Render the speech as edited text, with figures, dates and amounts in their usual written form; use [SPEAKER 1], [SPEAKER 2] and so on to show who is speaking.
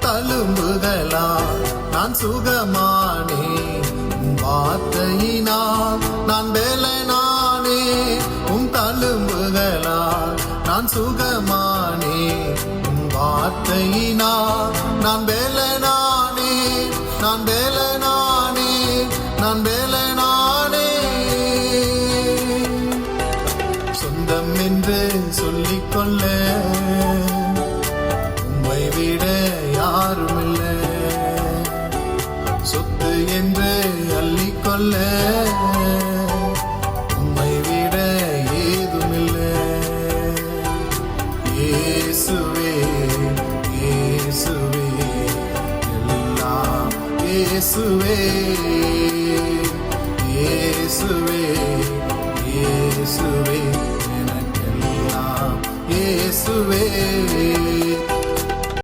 [SPEAKER 1] தழும்புகளால் நான் சுகமானே, வார்த்தையினால் நான் வேலனானே. தழும்புகளால் நான் சுகமானே, வார்த்தையினால் நான் வேலனானே, நான் வேலனானே, நான் வேலனானே. சொந்தம் என்று சொல்லிக்கொள்ள உம்மை விட யாருமில்லை, சொத்து என்று அள்ளிக்கொள்ள உம்மை விட ஏதுமில்லை. இயேசுவே இயேசுவே எல்லாம் இயேசுவே, இயேசுவே இயேசுவே எனக்கெல்லாம் இயேசுவே.